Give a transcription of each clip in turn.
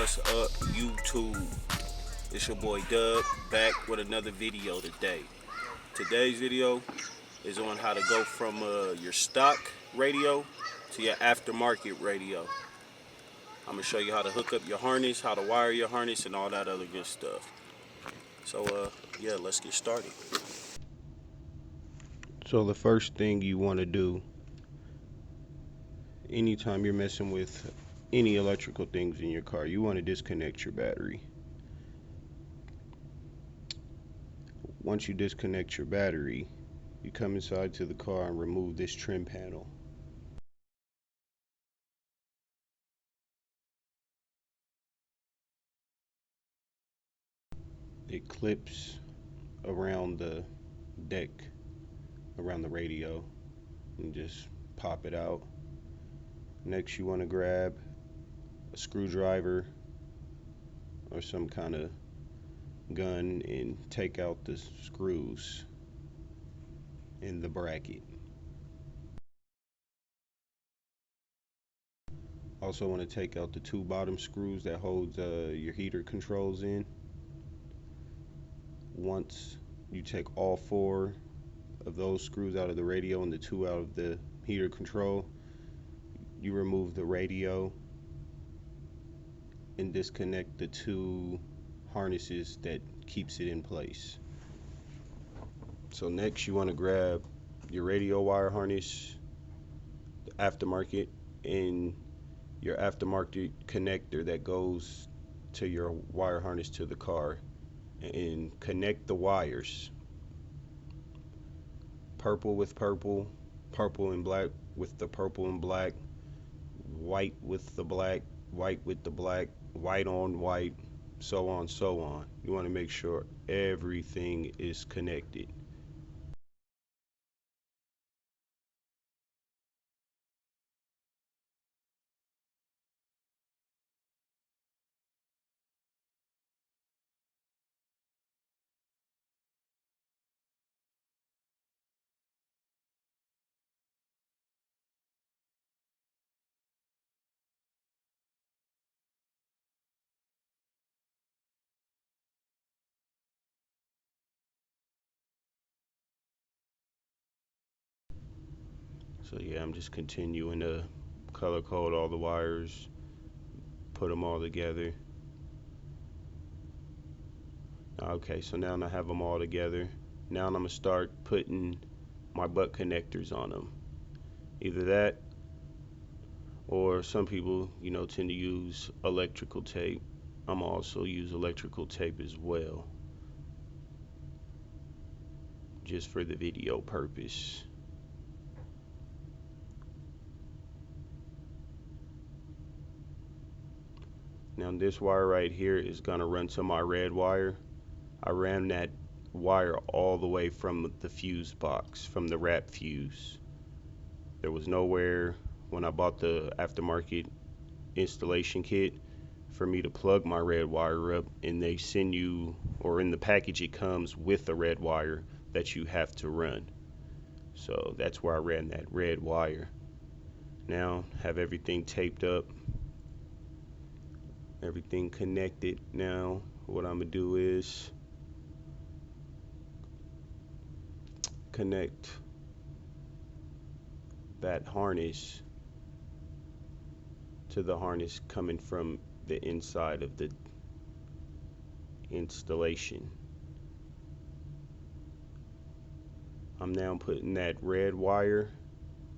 What's up, YouTube? It's your boy Dub, back with another video today. Today's video is on how to go from your stock radio to your aftermarket radio. I'm gonna show you how to hook up your harness, how to wire your harness, and all that other good stuff. So yeah, let's get started. So the first thing you want to do anytime you're messing with any electrical things in your car, you want to disconnect your battery. Once you disconnect your battery, you come inside to the car and remove this trim panel. It clips around the deck, around the radio, and just pop it out. Next, you want to grab a screwdriver or some kind of gun and take out the screws in the bracket. Also want to take out the two bottom screws that holds your heater controls in. Once you take all four of those screws out of the radio and the two out of the heater control, you remove the radio and disconnect the two harnesses that keeps it in place. So next you want to grab your radio wire harness, the aftermarket, and your aftermarket connector that goes to your wire harness to the car, and connect the wires. Purple with purple, purple and black with the purple and black, white with the black, white with the black, white on white, so on, so on. You want to make sure everything is connected. So yeah, I'm just continuing to color code all the wires, put them all together. Okay, so now I have them all together. Now I'm gonna start putting my butt connectors on them. Either that, or some people, tend to use electrical tape. I'm also use electrical tape as well, just for the video purpose. Now this wire right here is gonna run to my red wire. I ran that wire all the way from the fuse box, from the wrap fuse. There was nowhere when I bought the aftermarket installation kit for me to plug my red wire up, and they send you, or in the package it comes with a red wire that you have to run. So that's where I ran that red wire. Now have everything taped up, everything connected. Now what I'm gonna do is connect that harness to the harness coming from the inside of the installation. I'm now putting that red wire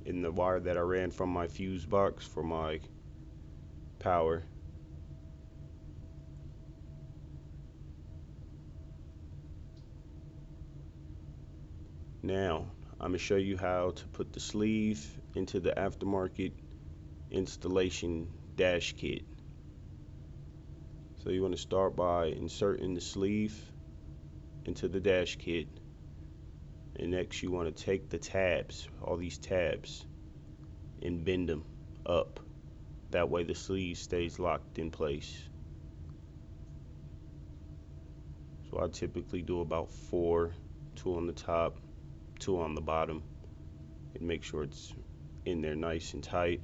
in the wire that I ran from my fuse box for my power. Now I'm going to show you how to put the sleeve into the aftermarket installation dash kit. So you want to start by inserting the sleeve into the dash kit, and next you want to take the tabs, all these tabs, and bend them up. That way the sleeve stays locked in place. So I typically do about 4, 2 on the top, 2 on the bottom, and make sure it's in there nice and tight.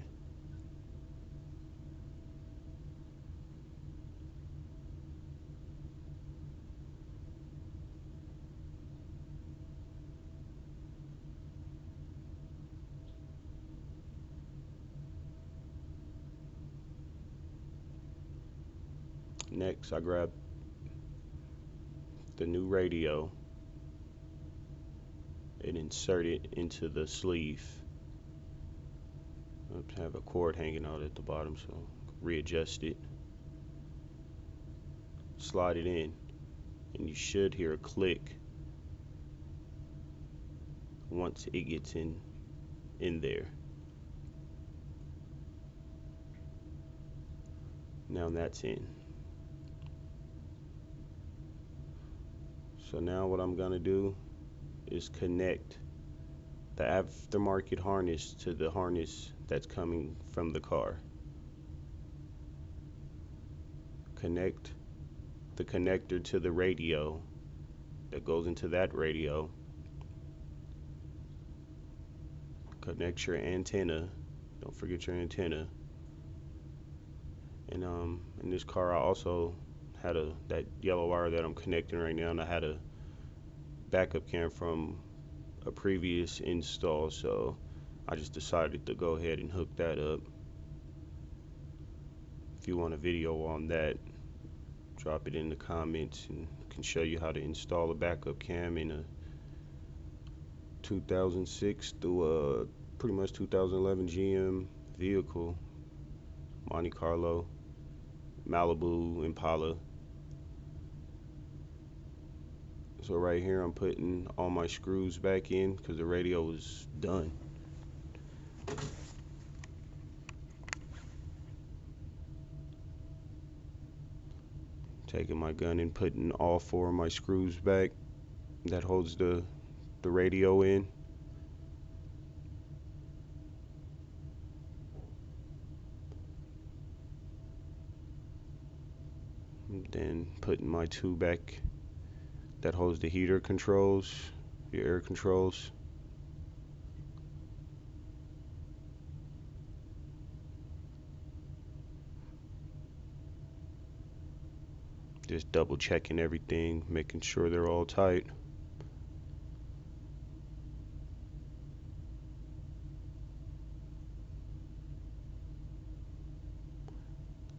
Next, I grab the new radio and insert it into the sleeve. I have a cord hanging out at the bottom, so readjust it, slide it in, and you should hear a click once it gets in there. Now that's in. So now what I'm gonna do is connect the aftermarket harness to the harness that's coming from the car. Connect the connector to the radio that goes into that radio. Connect your antenna. Don't forget your antenna. And in this car I also had that yellow wire that I'm connecting right now, and I had a backup cam from a previous install, so I just decided to go ahead and hook that up. If you want a video on that, drop it in the comments and I can show you how to install a backup cam in a 2006 through pretty much 2011 GM vehicle, Monte Carlo, Malibu, Impala. So right here I'm putting all my screws back in because the radio was done. Taking my gun and putting all 4 of my screws back that holds the radio in. And then putting my 2 back that holds the heater controls, your air controls. Just double checking everything, making sure they're all tight.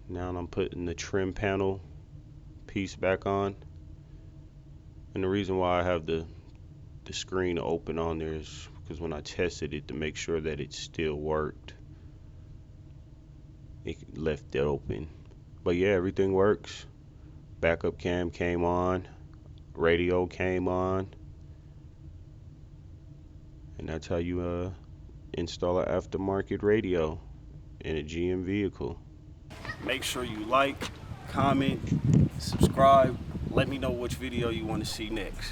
Now I'm putting the trim panel piece back on. And the reason why I have the screen open on there is because when I tested it to make sure that it still worked, it left it open. But yeah, everything works. Backup cam came on, radio came on, and that's how you install an aftermarket radio in a GM vehicle. Make sure you like, comment, subscribe. Let me know which video you want to see next.